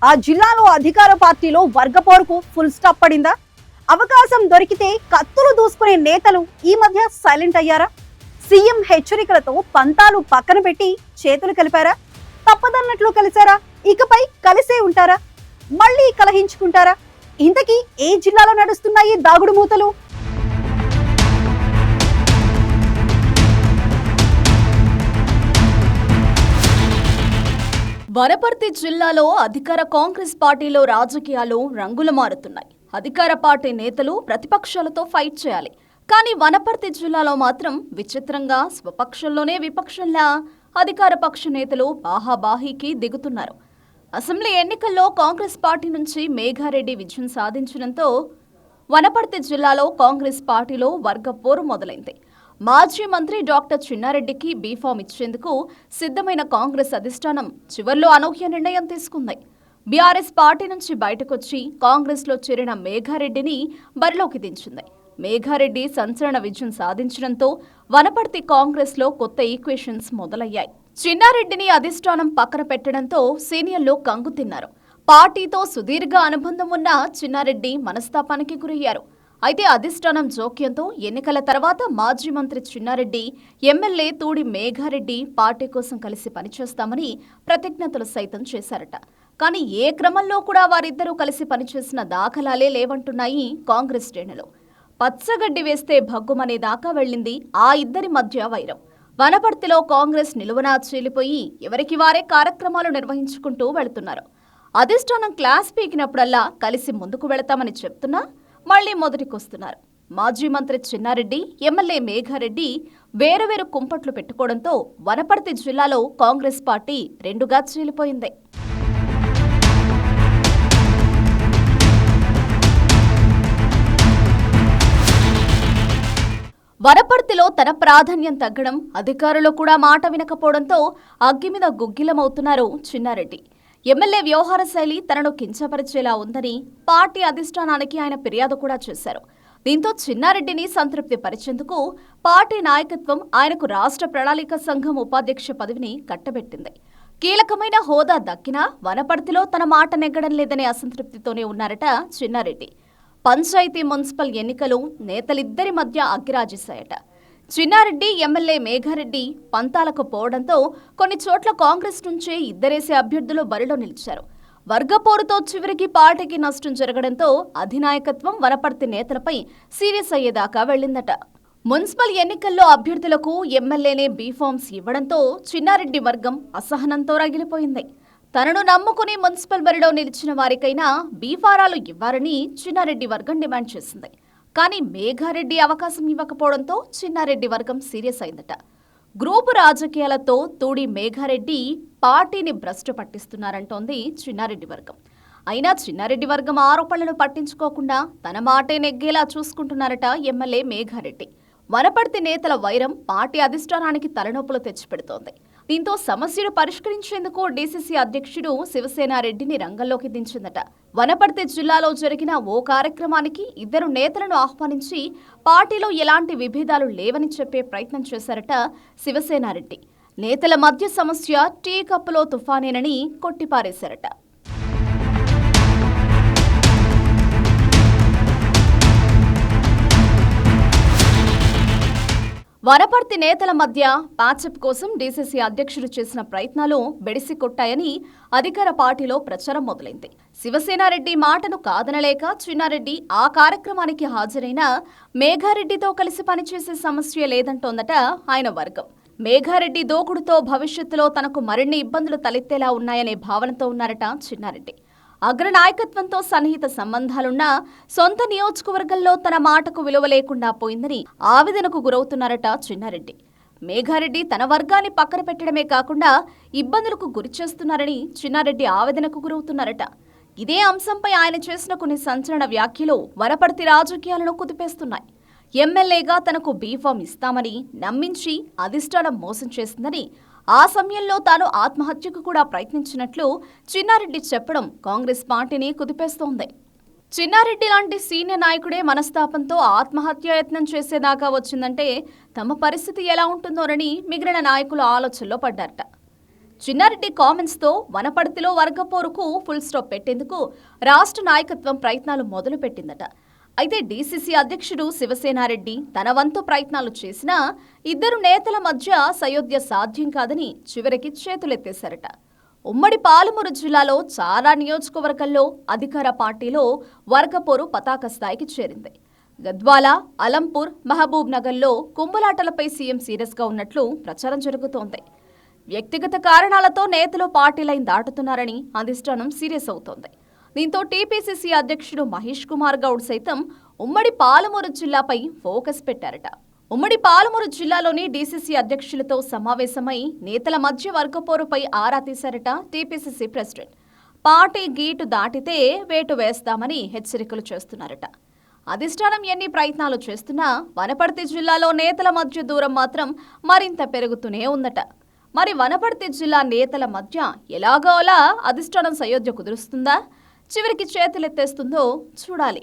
ఆ జిల్లాలో అధికార పార్టీలో వర్గపోరుకు ఫుల్ స్టాప్ పడిందా? అవకాశం దొరికితే కత్తులు దూసుకునే నేతలు ఈ మధ్య సైలెంట్ అయ్యారా? సీఎం హెచ్చరికలతో పంతాలు పక్కన పెట్టి చేతులు కలిపారా? తప్పదన్నట్లు కలిసారా? ఇకపై కలిసే ఉంటారా? మళ్ళీ కలహించుకుంటారా? ఇంతకీ ఏ జిల్లాలో నడుస్తున్నాయి దాగుడు మూతలు? వనపర్తి జిల్లాలో అధికార కాంగ్రెస్ పార్టీలో రాజకీయాలు రంగులు మారుతున్నాయి. అధికార పార్టీ నేతలు ప్రతిపక్షాలతో ఫైట్ చేయాలి. కానీ వనపర్తి జిల్లాలో మాత్రం విచిత్రంగా స్వపక్షంలోనే విపక్షంలా అధికార పక్ష నేతలు బాహాబాహీకి దిగుతున్నారు. అసెంబ్లీ ఎన్నికల్లో కాంగ్రెస్ పార్టీ నుంచి మేఘారెడ్డి విజయం సాధించడంతో వనపర్తి జిల్లాలో కాంగ్రెస్ పార్టీలో వర్గ పోరు మొదలైంది. మాజీ మంత్రి డాక్టర్ చిన్నారెడ్డికి బీఫామ్ ఇచ్చేందుకు సిద్ధమైన కాంగ్రెస్ అధిష్టానం చివర్లో అనూహ్య నిర్ణయం తీసుకుంది. బీఆర్ఎస్ పార్టీ నుంచి బయటకొచ్చి కాంగ్రెస్లో చేరిన మేఘారెడ్డిని బరిలోకి దించింది. మేఘారెడ్డి సంచలన విజయం సాధించడంతో వనపర్తి కాంగ్రెస్లో కొత్త ఈక్వేషన్స్ మొదలయ్యాయి. చిన్నారెడ్డిని అధిష్టానం పక్కన పెట్టడంతో సీనియర్లు కంగు తిన్నారు. పార్టీతో సుదీర్ఘ అనుబంధం ఉన్న చిన్నారెడ్డి మనస్తాపానికి గురయ్యారు. అయితే అధిష్టానం జోక్యంతో ఎన్నికల తర్వాత మాజీ మంత్రి చిన్నారెడ్డి, ఎమ్మెల్యే తూడి మేఘారెడ్డి పార్టీ కోసం కలిసి పనిచేస్తామని ప్రతిజ్ఞతలు సైతం చేశారట. కానీ ఏ క్రమంలో కూడా వారిద్దరూ కలిసి పనిచేసిన దాఖలాలే లేవంటున్నాయి కాంగ్రెస్ శ్రేణులు. పచ్చగడ్డి వేస్తే భగ్గుమనే దాకా వెళ్ళింది ఆ ఇద్దరి మధ్య వైరం. వనపర్తిలో కాంగ్రెస్ నిలువనా చీలిపోయి ఎవరికి వారే కార్యక్రమాలు నిర్వహించుకుంటూ వెళుతున్నారు. అధిష్టానం క్లాస్ పీకినప్పుడల్లా కలిసి ముందుకు వెళతామని చెప్తున్నా మళ్లీ మొదటికొస్తున్నారు. మాజీ మంత్రి చిన్నారెడ్డి, ఎమ్మెల్యే మేఘారెడ్డి వేరువేరు కుంపట్లు పెట్టుకోవడంతో వనపర్తి జిల్లాలో కాంగ్రెస్ పార్టీ రెండుగా చీలిపోయింది. వనపర్తిలో తన ప్రాధాన్యం తగ్గడం, అధికారులు కూడా మాట వినకపోవడంతో అగ్గి మీద గుగ్గిలమవుతున్నారు చిన్నారెడ్డి. ఎమ్మెల్యే వ్యవహార శైలి తనను కించపరిచేలా ఉందని పార్టీ అధిష్టానానికి ఆయన ఫిర్యాదు కూడా చేశారు. దీంతో చిన్నారెడ్డిని సంతృప్తి పరిచేందుకు పార్టీ నాయకత్వం ఆయనకు రాష్ట్ర ప్రణాళిక సంఘం ఉపాధ్యక్ష పదవిని కట్టబెట్టింది. కీలకమైన హోదా దక్కినా వనపర్తిలో తన మాట నెగ్గడం లేదనే అసంతృప్తితోనే ఉన్నారట చిన్నారెడ్డి. పంచాయతీ, మున్సిపల్ ఎన్నికలు నేతలిద్దరి మధ్య అగ్గిరాజేశాయట. చిన్నారెడ్డి, ఎమ్మెల్యే మేఘారెడ్డి పంతాలకు పోవడంతో కొన్ని చోట్ల కాంగ్రెస్ నుంచే ఇద్దరేసే అభ్యర్థులు బరిలో నిలిచారు. వర్గపోరుతో చివరికి పార్టీకి నష్టం జరగడంతో అధినాయకత్వం వనపర్తి నేతలపై సీరియస్ అయ్యేదాకా వెళ్లిందట. మున్సిపల్ ఎన్నికల్లో అభ్యర్థులకు ఎమ్మెల్యేనే బీఫామ్స్ ఇవ్వడంతో చిన్నారెడ్డి వర్గం అసహనంతో రగిలిపోయింది. తనను నమ్ముకుని మున్సిపల్ బరిలో నిలిచిన వారికైనా బీఫారాలు ఇవ్వాలని చిన్నారెడ్డి వర్గం డిమాండ్ చేసింది. కానీ మేఘారెడ్డి అవకాశం ఇవ్వకపోవడంతో చిన్నారెడ్డి వర్గం సీరియస్ అయిందట. గ్రూపు రాజకీయాలతో తోడి మేఘారెడ్డి పార్టీని భ్రష్టు పట్టిస్తున్నారంటోంది చిన్నారెడ్డి వర్గం. అయినా చిన్నారెడ్డి వర్గం ఆరోపణలను పట్టించుకోకుండా తన మాటే నెగ్గేలా చూసుకుంటున్నారట ఎమ్మెల్యే మేఘారెడ్డి. వనపర్తి నేతల వైరం పార్టీ అధిష్టానానికి తలనొప్పులు తెచ్చిపెడుతోంది. దీంతో సమస్యను పరిష్కరించేందుకు డీసీసీ అధ్యక్షుడు శివసేనారెడ్డిని రంగంలోకి దించిందట. వనపర్తి జిల్లాలో జరిగిన ఓ కార్యక్రమానికి ఇద్దరు నేతలను ఆహ్వానించి పార్టీలో ఎలాంటి విభేదాలు లేవని చెప్పే ప్రయత్నం చేశారట శివసేనారెడ్డి. నేతల మధ్య సమస్య టీ కప్పులో తుఫానేనని కొట్టిపారేశారట. వనపర్తి నేతల మధ్య ప్యాచప్ కోసం డీసీసీ అధ్యక్షుడు చేసిన ప్రయత్నాలు బెడిసి కొట్టాయని అధికార పార్టీలో ప్రచారం మొదలైంది. శివసేనారెడ్డి మాటను కాదనలేక చిన్నారెడ్డి ఆ కార్యక్రమానికి హాజరైన మేఘారెడ్డితో కలిసి పనిచేసే సమస్య లేదంటోందట ఆయన వర్గం. మేఘారెడ్డి దూకుడుతో భవిష్యత్తులో తనకు మరిన్ని ఇబ్బందులు తలెత్తేలా ఉన్నాయనే భావనతో ఉన్నారట చిన్నారెడ్డి. అగ్రనాయకత్వంతో సన్నిహిత సంబంధాలున్నా సొంత నియోజకవర్గంలో తన మాటకు విలువ లేకుండా పోయిందని ఆవేదనకు గురవుతున్నారట చిన్నారెడ్డి. మేఘారెడ్డి తన వర్గాన్ని పక్కన పెట్టడమే కాకుండా ఇబ్బందులకు గురిచేస్తున్నారని చిన్నారెడ్డి ఆవేదనకు గురవుతున్నారట. ఇదే అంశంపై ఆయన చేసిన కొన్ని సంచలన వ్యాఖ్యలు వనపర్తి రాజకీయాలను కుదిపేస్తున్నాయి. ఎమ్మెల్యేగా తనకు బీఫామ్ ఇస్తామని నమ్మించి అధిష్టానం మోసం చేసిందని, ఆ సమయంలో తాను ఆత్మహత్యకు కూడా ప్రయత్నించినట్లు చిన్నారెడ్డి చెప్పడం కాంగ్రెస్ పార్టీని కుదిపేస్తోంది. చిన్నారెడ్డి లాంటి సీనియర్ నాయకుడే మనస్తాపంతో ఆత్మహత్యాయత్నం చేసేదాకా వచ్చిందంటే తమ పరిస్థితి ఎలా ఉంటుందోనని మిగిలిన నాయకులు ఆలోచనలో పడ్డారట. చిన్నారెడ్డి కామెంట్స్తో వనపర్తిలో వర్గపోరుకు ఫుల్ స్టాప్ పెట్టేందుకు రాష్ట్ర నాయకత్వం ప్రయత్నాలు మొదలుపెట్టిందట. అయితే డీసీసీ అధ్యక్షుడు శివసేనారెడ్డి తన వంతు ప్రయత్నాలు చేసినా ఇద్దరు నేతల మధ్య సయోధ్య సాధ్యం కాదని చివరికి చేతులెత్తేశారట. ఉమ్మడి పాలమూరు జిల్లాలో చాలా నియోజకవర్గాల్లో అధికార పార్టీలో వర్గపోరు పతాక స్థాయికి చేరింది. గద్వాల, అలంపూర్, మహబూబ్ నగర్లో కుంభలాటలపై సీఎం సీరియస్గా ఉన్నట్లు ప్రచారం జరుగుతోంది. వ్యక్తిగత కారణాలతో నేతలు పార్టీ లైన్ దాటుతున్నారని అధిష్టానం సీరియస్ అవుతోంది. దీంతో టీపీసీసీ అధ్యక్షుడు మహేష్ కుమార్ గౌడ్ సైతం ఉమ్మడి పాలమూరు జిల్లాపై ఫోకస్ పెట్టారట. ఉమ్మడి పాలమూరు జిల్లాలోని డీసీసీ అధ్యక్షులతో సమావేశమై నేతల మధ్య వర్గపోరుపై ఆరా తీశారట టీపీసీసీ ప్రెసిడెంట్. పార్టీ గీటు దాటితే వేటు వేస్తామని హెచ్చరికలు చేస్తున్నారట. అధిష్టానం ఎన్ని ప్రయత్నాలు చేస్తున్నా వనపర్తి జిల్లాలో నేతల మధ్య దూరం మాత్రం మరింత పెరుగుతూనే ఉందట. మరి వనపర్తి జిల్లా నేతల మధ్య ఎలాగోలా అధిష్టానం సయోధ్య కుదురుస్తుందా, చివరికి చేతులెత్తేస్తుందో చూడాలి.